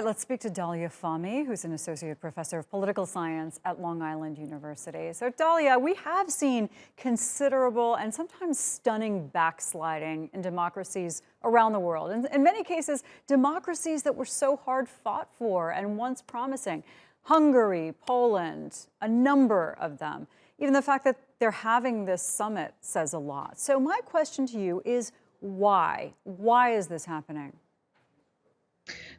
right, let's speak to Dalia Fahmy, who's an associate professor of political science at Long Island University. So, Dalia, we have seen considerable and sometimes stunning backsliding in democracies around the world. And in many cases, democracies that were so hard fought for and once promising. Hungary, Poland, a number of them. Even the fact that they're having this summit says a lot. So, my question to you is why? Why is this happening?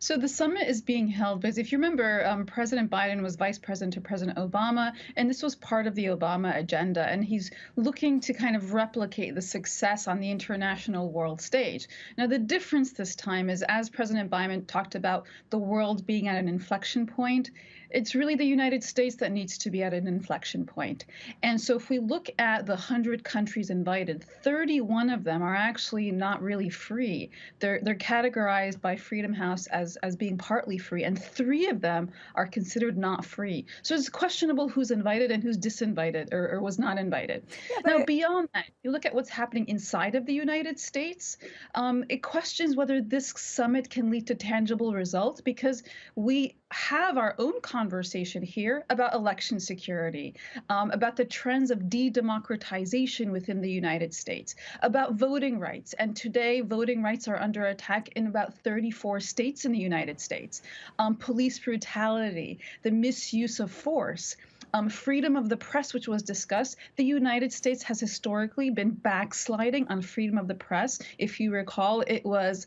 So the summit is being held because if you remember, President Biden was vice president to President Obama, and this was part of the Obama agenda. And he's looking to kind of replicate the success on the international world stage. Now, the difference this time is, as President Biden talked about the world being at an inflection point, it's really the United States that needs to be at an inflection point. And so if we look at the 100 countries invited, 31 of them are actually not really free. They're categorized by Freedom House as being partly free, and 3 of them are considered not free. So it's questionable who's invited and who's disinvited or was not invited. Yeah, Now, but beyond that, you look at what's happening inside of the United States, it questions whether this summit can lead to tangible results, because we have our own conversation here about election security, about the trends of de-democratization within the United States, about voting rights. And today, voting rights are under attack in about 34 states in the United States. Police brutality, the misuse of force. Freedom of the press, which was discussed. The United States has historically been backsliding on freedom of the press. If you recall, it was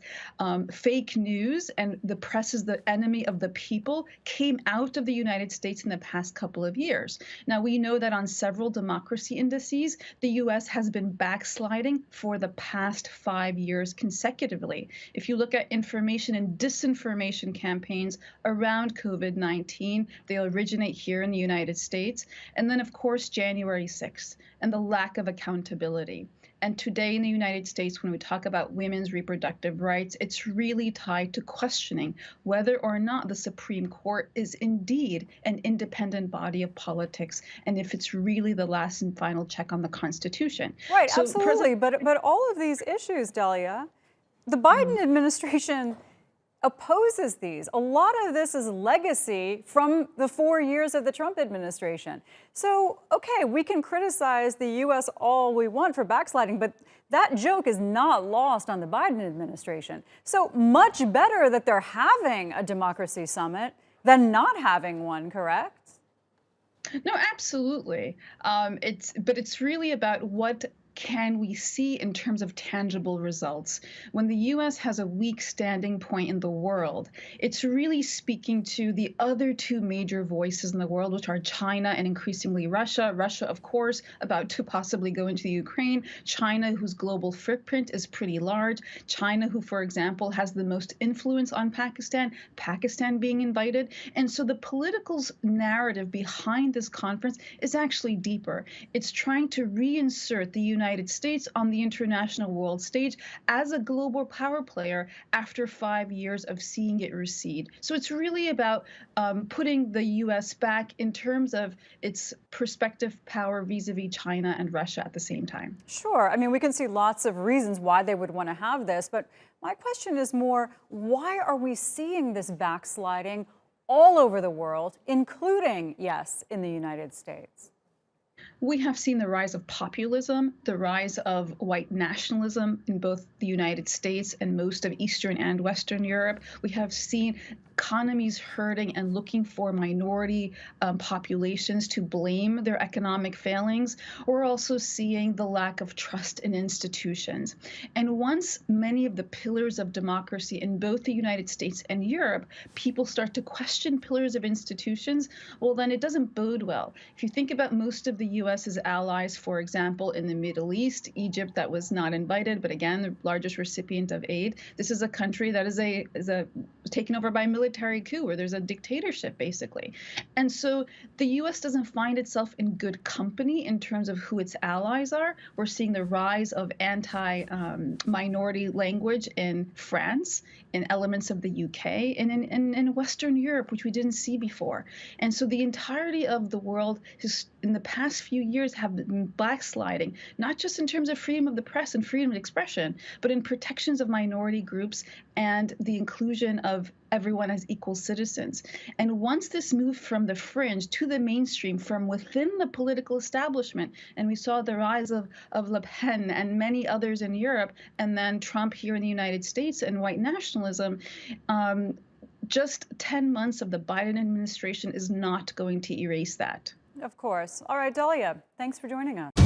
fake news and the press is the enemy of the people came out of the United States in the past couple of years. Now, we know that on several democracy indices, the U.S. has been backsliding for the past 5 years consecutively. If you look at information and disinformation campaigns around COVID-19, they originate here in the United States. And then, of course, January 6th and the lack of accountability. And today in the United States, when we talk about women's reproductive rights, it's really tied to questioning whether or not the Supreme Court is indeed an independent body of politics, and if it's really the last and final check on the Constitution. right, So absolutely. But all of these issues, Dalia, the Biden administration opposes these. A lot of this is legacy from the 4 years of the Trump administration. So, okay, we can criticize the U.S. all we want for backsliding, but that joke is not lost on the Biden administration. So much better that they're having a democracy summit than not having one, correct? No, absolutely. But it's really about what can we see in terms of tangible results. When the U.S. has a weak standing point in the world, it's really speaking to the other 2 major voices in the world, which are China and increasingly Russia. Russia, of course, about to possibly go into Ukraine. China, whose global footprint is pretty large. China, who, for example, has the most influence on Pakistan. Pakistan being invited. And so the political narrative behind this conference is actually deeper. It's trying to reinsert the United States on the international world stage as a global power player after 5 years of seeing it recede. So it's really about putting the U.S. back in terms of its prospective power vis-a-vis China and Russia at the same time. Sure. I mean, we can see lots of reasons why they would want to have this, but my question is more, why are we seeing this backsliding all over the world, including, yes, in the United States? We have seen the rise of populism, the rise of white nationalism in both the United States and most of Eastern and Western Europe. We have seen economies hurting and looking for minority populations to blame their economic failings. We're also seeing the lack of trust in institutions. And once many of the pillars of democracy in both the United States and Europe, people start to question pillars of institutions, well, then it doesn't bode well. If you think about most of the U.S.'s allies, for example, in the Middle East, Egypt, that was not invited, but again, the largest recipient of aid. This is a country that is taken over by a military coup, where there's a dictatorship, basically. And so the U.S. doesn't find itself in good company in terms of who its allies are. We're seeing the rise of anti-minority language in France, in elements of the UK and in Western Europe, which we didn't see before. And so the entirety of the world has, in the past few years, have been backsliding, not just in terms of freedom of the press and freedom of expression, but in protections of minority groups and the inclusion of everyone as equal citizens. And once this moved from the fringe to the mainstream, from within the political establishment, and we saw the rise of Le Pen and many others in Europe, and then Trump here in the United States and white nationalism, just 10 months of the Biden administration is not going to erase that. Of course. All right, Dalia, thanks for joining us.